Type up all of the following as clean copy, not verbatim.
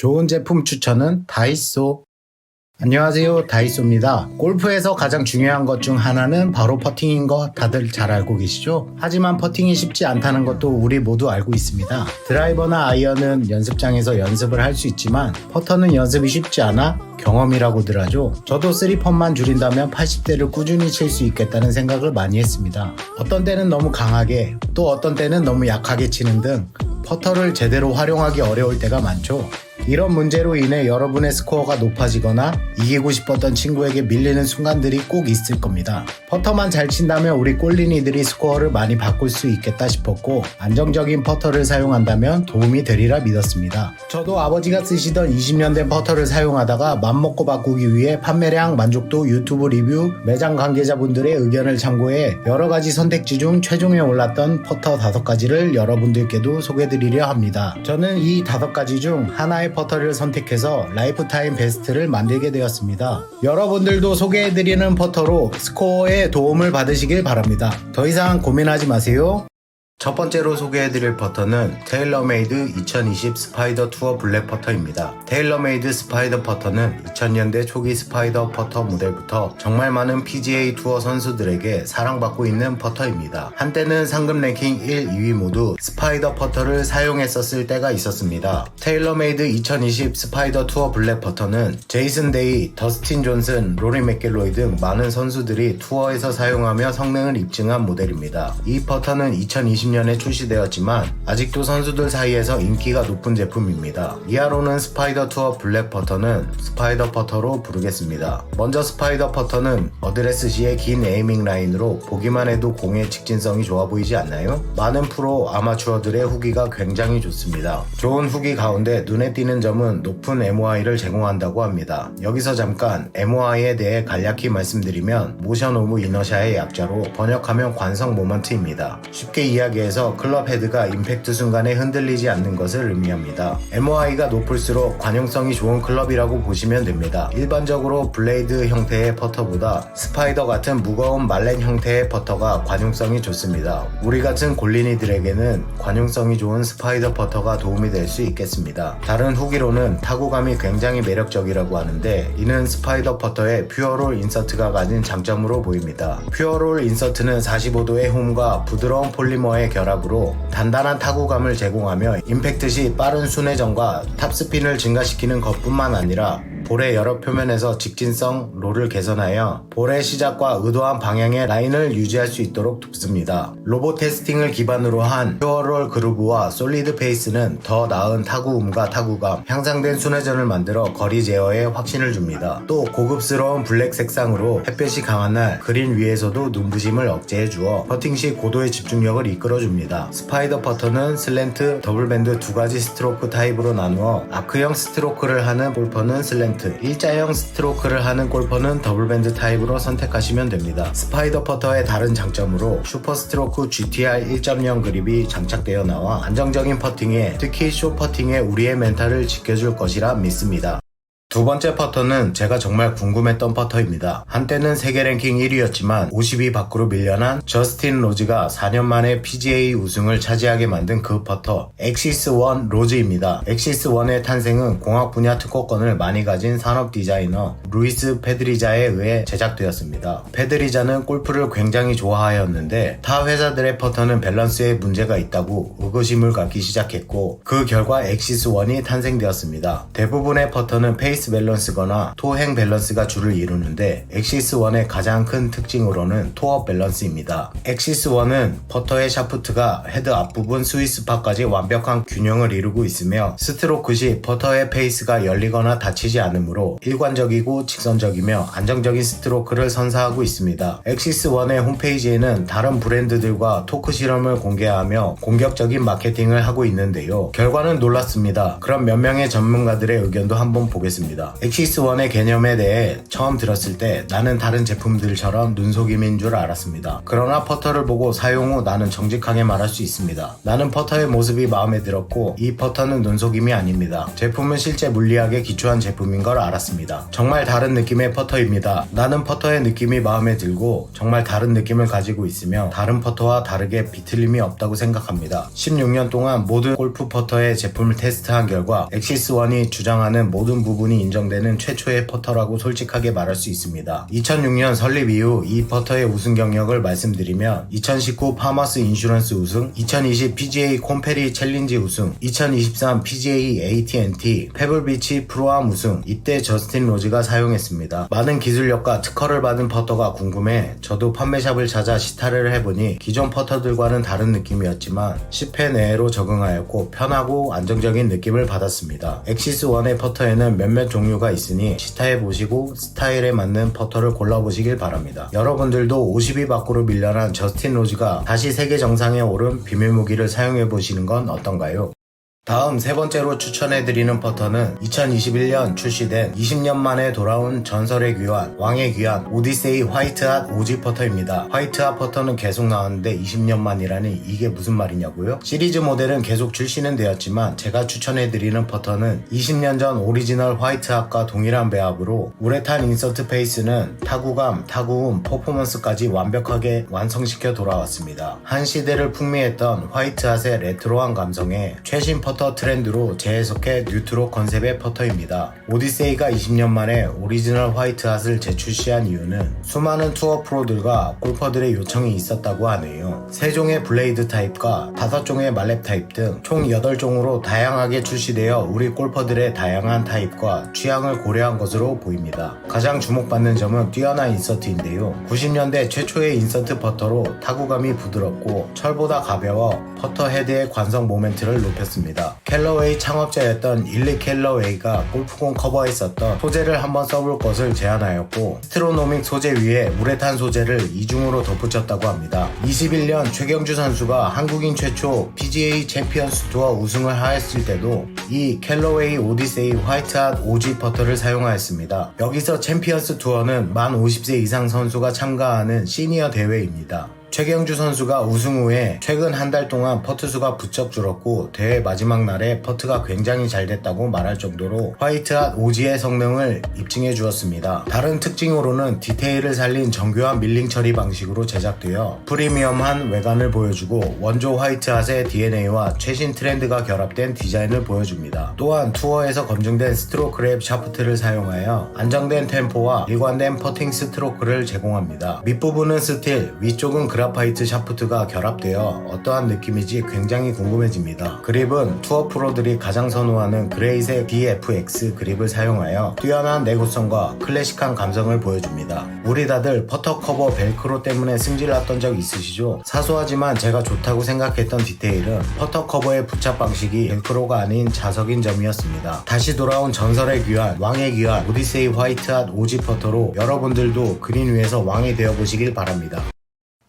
좋은 제품 추천은 다이소. 안녕하세요, 다이소입니다. 골프에서 가장 중요한 것 중 하나는 바로 퍼팅인 거 다들 잘 알고 계시죠? 하지만 퍼팅이 쉽지 않다는 것도 우리 모두 알고 있습니다. 드라이버나 아이언은 연습장에서 연습을 할 수 있지만 퍼터는 연습이 쉽지 않아 경험이라고들 하죠. 저도 3펀만 줄인다면 80대를 꾸준히 칠 수 있겠다는 생각을 많이 했습니다. 어떤 때는 너무 강하게, 또 어떤 때는 너무 약하게 치는 등 퍼터를 제대로 활용하기 어려울 때가 많죠. 이런 문제로 인해 여러분의 스코어가 높아지거나 이기고 싶었던 친구에게 밀리는 순간들이 꼭 있을 겁니다. 퍼터만 잘 친다면 우리 꼴린이들이 스코어를 많이 바꿀 수 있겠다 싶었고, 안정적인 퍼터를 사용한다면 도움이 되리라 믿었습니다. 저도 아버지가 쓰시던 20년 된 퍼터를 사용하다가 맘먹고 바꾸기 위해 판매량, 만족도, 유튜브 리뷰, 매장 관계자분들의 의견을 참고해 여러가지 선택지 중 최종에 올랐던 퍼터 5가지를 여러분들께도 소개드리려 합니다. 저는 이 5가지 중 하나의 퍼터를 선택해서 라이프타임 베스트를 만들게 되었습니다. 여러분들도 소개해드리는 퍼터로 스코어에 도움을 받으시길 바랍니다. 더 이상 고민하지 마세요. 첫 번째로 소개해드릴 퍼터는 테일러메이드 2020 스파이더 투어 블랙 퍼터입니다. 테일러메이드 스파이더 퍼터는 2000년대 초기 스파이더 퍼터 모델부터 정말 많은 PGA 투어 선수들에게 사랑받고 있는 퍼터입니다. 한때는 상금 랭킹 1, 2위 모두 스파이더 퍼터를 사용했었을 때가 있었습니다. 테일러메이드 2020 스파이더 투어 블랙 퍼터는 제이슨 데이, 더스틴 존슨, 로리 맥길로이 등 많은 선수들이 투어에서 사용하며 성능을 입증한 모델입니다. 이 퍼터는 2020년에 출시되었지만 아직도 선수들 사이에서 인기가 높은 제품입니다. 이하로는 스파이더 투어 블랙 퍼터는 스파이더 퍼터로 부르겠습니다. 먼저 스파이더 퍼터는 어드레스 시의 긴 에이밍 라인으로 보기만 해도 공의 직진성이 좋아 보이지 않나요? 많은 프로 아마추어들의 후기가 굉장히 좋습니다. 좋은 후기 가운데 눈에 띄는 점은 높은 MOI를 제공한다고 합니다. 여기서 잠깐 MOI에 대해 간략히 말씀드리면 모션 오브 이너샤의 약자로 번역하면 관성 모먼트입니다. 쉽게 이야기해서 클럽 헤드가 임팩트 순간에 흔들리지 않는 것을 의미합니다. MOI가 높을수록 관용성이 좋은 클럽이라고 보시면 됩니다. 일반적으로 블레이드 형태의 퍼터보다 스파이더 같은 무거운 말렛 형태의 퍼터가 관용성이 좋습니다. 우리 같은 골린이들에게는 관용성이 좋은 스파이더 퍼터가 도움이 될 수 있겠습니다. 다른 후기로는 타구감이 굉장히 매력적이라고 하는데, 이는 스파이더 퍼터의 퓨어롤 인서트가 가진 장점으로 보입니다. 퓨어롤 인서트는 45도의 홈과 부드러운 폴리머의 결합으로 단단한 타구감을 제공하며 임팩트 시 빠른 순회전과 탑스핀을 증가시키는 것뿐만 아니라 볼의 여러 표면에서 직진성, 롤을 개선하여 볼의 시작과 의도한 방향의 라인을 유지할 수 있도록 돕습니다. 로봇 테스팅을 기반으로 한 퓨어롤 그루브와 솔리드 페이스는 더 나은 타구음과 타구감, 향상된 순회전을 만들어 거리 제어에 확신을 줍니다. 또 고급스러운 블랙 색상으로 햇볕이 강한 날 그린 위에서도 눈부심을 억제해 주어 퍼팅 시 고도의 집중력을 이끌어줍니다. 스파이더 퍼터는 슬랜트, 더블밴드 2가지 스트로크 타입으로 나누어 아크형 스트로크를 하는 골퍼는 슬랜트, 일자형 스트로크를 하는 골퍼는 더블밴드 타입으로 선택하시면 됩니다. 스파이더 퍼터의 다른 장점으로 슈퍼 스트로크 GTR 1.0 그립이 장착되어 나와 안정적인 퍼팅에, 특히 숏 퍼팅에 우리의 멘탈을 지켜줄 것이라 믿습니다. 두 번째 퍼터는 제가 정말 궁금했던 퍼터입니다. 한때는 세계 랭킹 1위였지만 50위 밖으로 밀려난 저스틴 로즈가 4년 만에 PGA 우승을 차지하게 만든 그 퍼터, 엑시스 1 로즈입니다. 엑시스 1의 탄생은 공학 분야 특허권을 많이 가진 산업 디자이너 루이스 페드리자에 의해 제작되었습니다. 페드리자는 골프를 굉장히 좋아하였는데 타 회사들의 퍼터는 밸런스에 문제가 있다고 의구심을 갖기 시작했고, 그 결과 엑시스 1이 탄생되었습니다. 대부분의 퍼터는 페이스 밸런스거나 토행 밸런스가 주를 이루는데, 엑시스 1의 가장 큰 특징으로는 토어 밸런스입니다. 엑시스 1은 퍼터의 샤프트가 헤드 앞부분 스위스팟까지 완벽한 균형을 이루고 있으며, 스트로크 시 퍼터의 페이스가 열리거나 닫히지 않으므로 일관적이고 직선적이며 안정적인 스트로크를 선사하고 있습니다. 엑시스 1의 홈페이지에는 다른 브랜드들과 토크 실험을 공개하며 공격적인 마케팅을 하고 있는데요. 결과는 놀랐습니다. 그럼 몇 명의 전문가들의 의견도 한번 보겠습니다. 있습니다. 엑시스1의 개념에 대해 처음 들었을 때 나는 다른 제품들처럼 눈속임인 줄 알았습니다. 그러나 퍼터를 보고 사용 후 나는 정직하게 말할 수 있습니다. 나는 퍼터의 모습이 마음에 들었고 이 퍼터는 눈속임이 아닙니다. 제품은 실제 물리학에 기초한 제품인 걸 알았습니다. 정말 다른 느낌의 퍼터입니다. 나는 퍼터의 느낌이 마음에 들고 정말 다른 느낌을 가지고 있으며 다른 퍼터와 다르게 비틀림이 없다고 생각합니다. 16년 동안 모든 골프 퍼터의 제품을 테스트한 결과 엑시스1이 주장하는 모든 부분이 인정되는 최초의 퍼터라고 솔직하게 말할 수 있습니다. 2006년 설립 이후 이 퍼터의 우승 경력을 말씀드리면 2019 파머스 인슈런스 우승, 2020 PGA 콤페리 챌린지 우승, 2023 PGA AT&T 페블비치 프로암 우승, 이때 저스틴 로즈가 사용했습니다. 많은 기술력과 특허를 받은 퍼터가 궁금해 저도 판매샵을 찾아 시타를 해보니 기존 퍼터들과는 다른 느낌이었지만 10회 내로 적응하였고 편하고 안정적인 느낌을 받았습니다. 엑시스1의 퍼터에는 몇몇 종류가 있으니 시타해보시고 스타일에 맞는 퍼터를 골라보시길 바랍니다. 여러분들도 50위 밖으로 밀려난 저스틴 로즈가 다시 세계 정상에 오른 비밀무기를 사용해보시는 건 어떤가요? 다음 세 번째로 추천해드리는 퍼터는 2021년 출시된 20년 만에 돌아온 전설의 귀환, 왕의 귀환, 오디세이 화이트핫 오지 퍼터입니다. 화이트핫 퍼터는 계속 나왔는데 20년 만이라니 이게 무슨 말이냐고요? 시리즈 모델은 계속 출시는 되었지만 제가 추천해드리는 퍼터는 20년 전 오리지널 화이트핫과 동일한 배합으로 우레탄 인서트 페이스는 타구감, 타구음, 퍼포먼스까지 완벽하게 완성시켜 돌아왔습니다. 한 시대를 풍미했던 화이트핫의 레트로한 감성에 최신 퍼터 트렌드로 재해석해 뉴트로 컨셉의 퍼터입니다. 오디세이가 20년 만에 오리지널 화이트핫을 재출시한 이유는 수많은 투어 프로들과 골퍼들의 요청이 있었다고 하네요. 3종의 블레이드 타입과 5종의 말렙 타입 등 총 8종으로 다양하게 출시되어 우리 골퍼들의 다양한 타입과 취향을 고려한 것으로 보입니다. 가장 주목받는 점은 뛰어난 인서트인데요. 90년대 최초의 인서트 퍼터로 타구감이 부드럽고 철보다 가벼워 퍼터 헤드의 관성 모멘트를 높였습니다. 캘러웨이 창업자였던 일리 캘러웨이가 골프공 커버에 썼던 소재를 한번 써볼 것을 제안하였고 스트로노믹 소재 위에 우레탄 소재를 이중으로 덧붙였다고 합니다. 21년 최경주 선수가 한국인 최초 PGA 챔피언스 투어 우승을 하였을 때도 이 캘러웨이 오디세이 화이트핫 오지 퍼터를 사용하였습니다. 여기서 챔피언스 투어는 만 50세 이상 선수가 참가하는 시니어 대회입니다. 최경주 선수가 우승 후에 최근 한 달 동안 퍼트 수가 부쩍 줄었고 대회 마지막 날에 퍼트가 굉장히 잘 됐다고 말할 정도로 화이트핫 오지의 성능을 입증해 주었습니다. 다른 특징으로는 디테일을 살린 정교한 밀링 처리 방식으로 제작되어 프리미엄한 외관을 보여주고 원조 화이트핫의 DNA와 최신 트렌드가 결합된 디자인을 보여줍니다. 또한 투어에서 검증된 스트로크 랩 샤프트를 사용하여 안정된 템포와 일관된 퍼팅 스트로크를 제공합니다. 밑부분은 스틸, 위쪽은 그라파이트 샤프트가 결합되어 어떠한 느낌인지 굉장히 궁금해집니다. 그립은 투어 프로들이 가장 선호하는 그레이색 BFX 그립을 사용하여 뛰어난 내구성과 클래식한 감성을 보여줍니다. 우리 다들 퍼터 커버 벨크로 때문에 승질났던 적 있으시죠? 사소하지만 제가 좋다고 생각했던 디테일은 퍼터 커버의 부착 방식이 벨크로가 아닌 자석인 점이었습니다. 다시 돌아온 전설의 귀환, 왕의 귀환, 오디세이 화이트핫 오지 퍼터로 여러분들도 그린 위에서 왕이 되어보시길 바랍니다.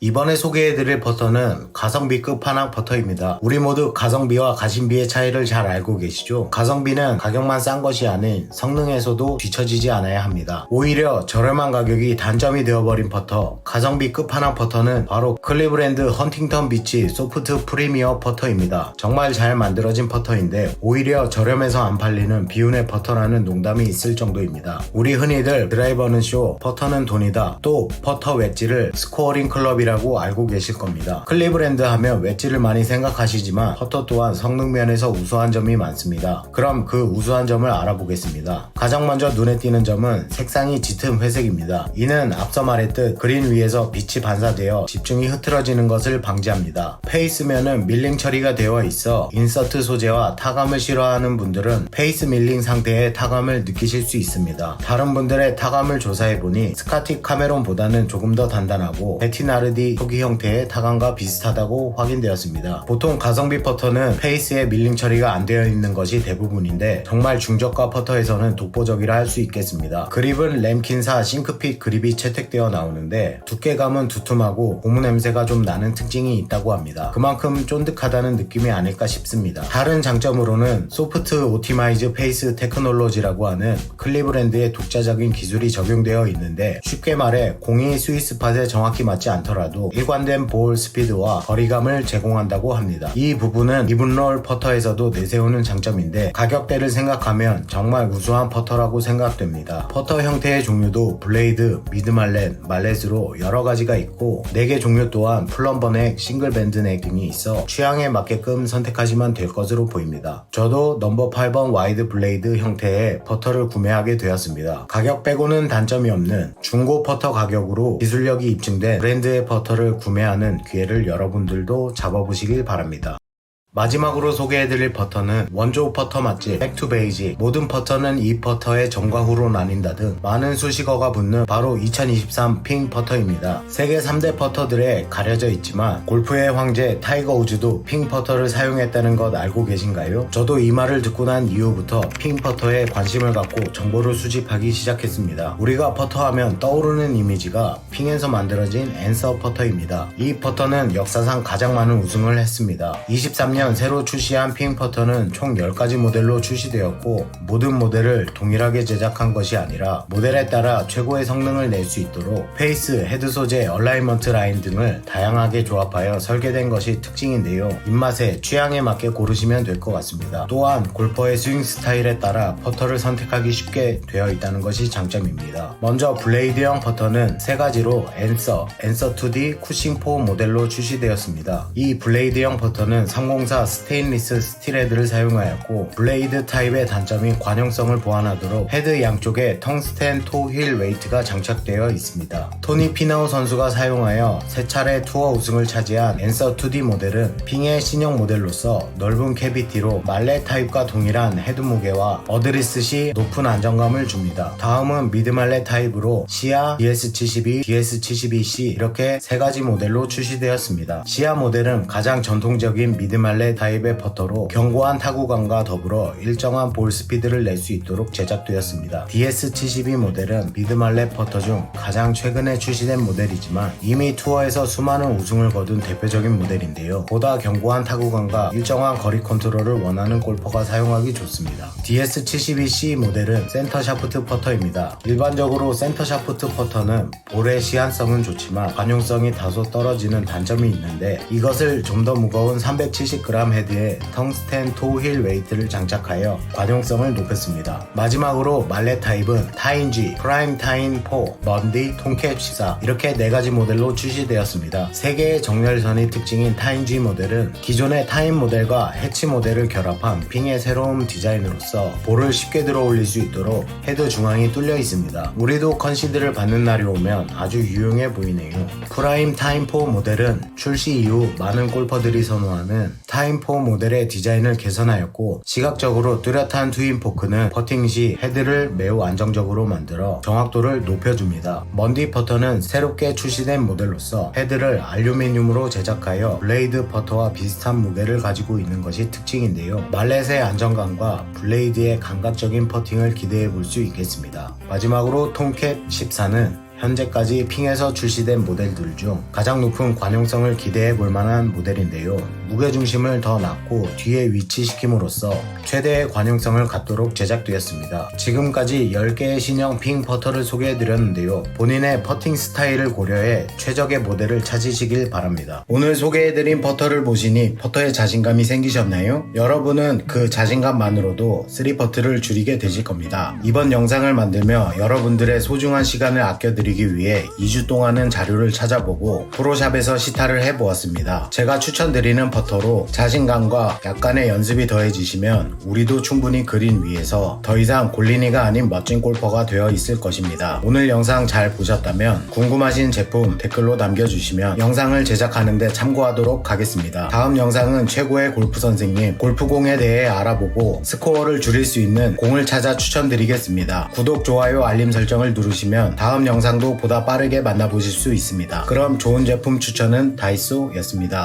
이번에 소개해드릴 퍼터는 가성비 끝판왕 퍼터입니다. 우리 모두 가성비와 가심비의 차이를 잘 알고 계시죠? 가성비는 가격만 싼 것이 아닌 성능에서도 뒤처지지 않아야 합니다. 오히려 저렴한 가격이 단점이 되어버린 퍼터, 가성비 끝판왕 퍼터는 바로 클리브랜드 헌팅턴 비치 소프트 프리미어 퍼터입니다. 정말 잘 만들어진 퍼터인데 오히려 저렴해서 안 팔리는 비운의 퍼터라는 농담이 있을 정도입니다. 우리 흔히들 드라이버는 쇼, 퍼터는 돈이다. 또 퍼터 웨지를 스코어링 클럽이라고 알고 계실 겁니다. 클리브랜드 하면 웨지를 많이 생각하시지만 퍼터 또한 성능 면에서 우수한 점이 많습니다. 그럼 그 우수한 점을 알아보겠습니다. 가장 먼저 눈에 띄는 점은 색상이 짙은 회색입니다. 이는 앞서 말했듯 그린 위에서 빛이 반사되어 집중이 흐트러지는 것을 방지합니다. 페이스면은 밀링 처리가 되어 있어 인서트 소재와 타감을 싫어하는 분들은 페이스 밀링 상태의 타감을 느끼실 수 있습니다. 다른 분들의 타감을 조사해보니 스카티 카메론보다는 조금 더 단단하고 베티나르디 LD 초기 형태의 타강과 비슷하다고 확인되었습니다. 보통 가성비 퍼터는 페이스에 밀링 처리가 안 되어 있는 것이 대부분인데 정말 중저가 퍼터에서는 독보적이라 할 수 있겠습니다. 그립은 램킨사 싱크핏 그립이 채택되어 나오는데 두께감은 두툼하고 고무 냄새가 좀 나는 특징이 있다고 합니다. 그만큼 쫀득하다는 느낌이 아닐까 싶습니다. 다른 장점으로는 소프트 오티마이즈 페이스 테크놀로지라고 하는 클리브랜드의 독자적인 기술이 적용되어 있는데 쉽게 말해 공이 스위스팟에 정확히 맞지 않더라도 일관된 볼 스피드와 거리감을 제공한다고 합니다. 이 부분은 이븐롤 퍼터에서도 내세우는 장점인데 가격대를 생각하면 정말 우수한 퍼터라고 생각됩니다. 퍼터 형태의 종류도 블레이드, 미드말렛, 말렛으로 여러 가지가 있고 4개 종류 또한 플럼버 넥, 싱글 밴드 넥 등이 있어 취향에 맞게끔 선택하시면 될 것으로 보입니다. 저도 넘버 8번 와이드 블레이드 형태의 퍼터를 구매하게 되었습니다. 가격 빼고는 단점이 없는 중고 퍼터 가격으로 기술력이 입증된 브랜드의 퍼터를 구매하는 기회를 여러분들도 잡아보시길 바랍니다. 마지막으로 소개해드릴 퍼터는 원조 퍼터 맛집 백투베이지. 모든 퍼터는 이 퍼터의 전과 후로 나뉜다 등 많은 수식어가 붙는 바로 2023 핑 퍼터입니다. 세계 3대 퍼터들에 가려져 있지만 골프의 황제 타이거 우즈도 핑 퍼터를 사용했다는 것 알고 계신가요? 저도 이 말을 듣고 난 이후부터 핑 퍼터에 관심을 갖고 정보를 수집하기 시작했습니다. 우리가 퍼터하면 떠오르는 이미지가 핑에서 만들어진 앤서 퍼터입니다. 이 퍼터는 역사상 가장 많은 우승을 했습니다. 23년 새로 출시한 핑 퍼터는 총 10가지 모델로 출시되었고 모든 모델을 동일하게 제작한 것이 아니라 모델에 따라 최고의 성능을 낼 수 있도록 페이스, 헤드 소재, 얼라이먼트 라인 등을 다양하게 조합하여 설계된 것이 특징인데요. 입맛에 취향에 맞게 고르시면 될 것 같습니다. 또한 골퍼의 스윙 스타일에 따라 퍼터를 선택하기 쉽게 되어 있다는 것이 장점입니다. 먼저 블레이드형 퍼터는 3가지로 앤서 2D, 쿠싱4 모델로 출시되었습니다. 이 블레이드형 퍼터는 304 스테인리스 스틸헤드를 사용하였고 블레이드 타입의 단점이 관용성을 보완하도록 헤드 양쪽에 텅스텐 토 힐 웨이트가 장착되어 있습니다. 토니 피나우 선수가 사용하여 3차례 투어 우승을 차지한 앤서 2D 모델은 핑의 신형 모델로서 넓은 캐비티로 말렛 타입과 동일한 헤드 무게와 어드리스 시 높은 안정감을 줍니다. 다음은 미드 말렛 타입으로 시아, DS72, DS72C 이렇게 3가지 모델로 출시되었습니다. 시아 모델은 가장 전통적인 미드 말렛 타입의 퍼터로 견고한 타구감과 더불어 일정한 볼 스피드를 낼 수 있도록 제작되었습니다. DS72 모델은 미드말렛 퍼터 중 가장 최근에 출시된 모델이지만 이미 투어에서 수많은 우승을 거둔 대표적인 모델인데요. 보다 견고한 타구감과 일정한 거리 컨트롤을 원하는 골퍼가 사용하기 좋습니다. DS72C 모델은 센터 샤프트 퍼터입니다. 일반적으로 센터 샤프트 퍼터는 볼의 시한성은 좋지만 관용성이 다소 떨어지는 단점이 있는데 이것을 좀 더 무거운 370g 헤드에 텅스텐 토 힐 웨이트를 장착하여 관용성을 높였습니다. 마지막으로 말렛 타입은 타인G, 프라임 타인 4, 먼디, 통캡 14 이렇게 4가지 모델로 출시되었습니다. 3개의 정렬선이 특징인 타인G 모델은 기존의 타인 모델과 해치 모델을 결합한 핑의 새로운 디자인으로서 볼을 쉽게 들어 올릴 수 있도록 헤드 중앙이 뚫려 있습니다. 우리도 컨시드를 받는 날이 오면 아주 유용해 보이네요. 프라임 타임 4 모델은 출시 이후 많은 골퍼들이 선호하는 타임 4 모델의 디자인을 개선하였고 시각적으로 뚜렷한 트윈 포크는 퍼팅 시 헤드를 매우 안정적으로 만들어 정확도를 높여줍니다. 먼디 퍼터는 새롭게 출시된 모델로서 헤드를 알루미늄으로 제작하여 블레이드 퍼터와 비슷한 무게를 가지고 있는 것이 특징인데요. 말렛의 안정감과 블레이드의 감각적인 퍼팅을 기대해 볼 수 있겠습니다. 마지막으로 통캡 14는 현재까지 핑에서 출시된 모델들 중 가장 높은 관용성을 기대해 볼 만한 모델인데요. 무게중심을 더 낮고 뒤에 위치시킴으로써 최대의 관용성을 갖도록 제작되었습니다. 지금까지 10개의 신형 핑 퍼터를 소개해드렸는데요. 본인의 퍼팅 스타일을 고려해 최적의 모델을 찾으시길 바랍니다. 오늘 소개해드린 퍼터를 보시니 퍼터에 자신감이 생기셨나요? 여러분은 그 자신감만으로도 3퍼트를 줄이게 되실 겁니다. 이번 영상을 만들며 여러분들의 소중한 시간을 아껴드리기 위해 2주 동안은 자료를 찾아보고 프로샵에서 시타를 해보았습니다. 제가 추천드리는 퍼터로 자신감과 약간의 연습이 더해지시면 우리도 충분히 그린 위에서 더 이상 골린이가 아닌 멋진 골퍼가 되어 있을 것입니다. 오늘 영상 잘 보셨다면 궁금하신 제품 댓글로 남겨주시면 영상을 제작하는데 참고하도록 하겠습니다. 다음 영상은 최고의 골프 선생님 골프공에 대해 알아보고 스코어를 줄일 수 있는 공을 찾아 추천드리겠습니다. 구독, 좋아요, 알림 설정을 누르시면 다음 영상 영상도 보다 빠르게 만나보실 수 있습니다. 그럼 좋은 제품 추천은 다이소였습니다.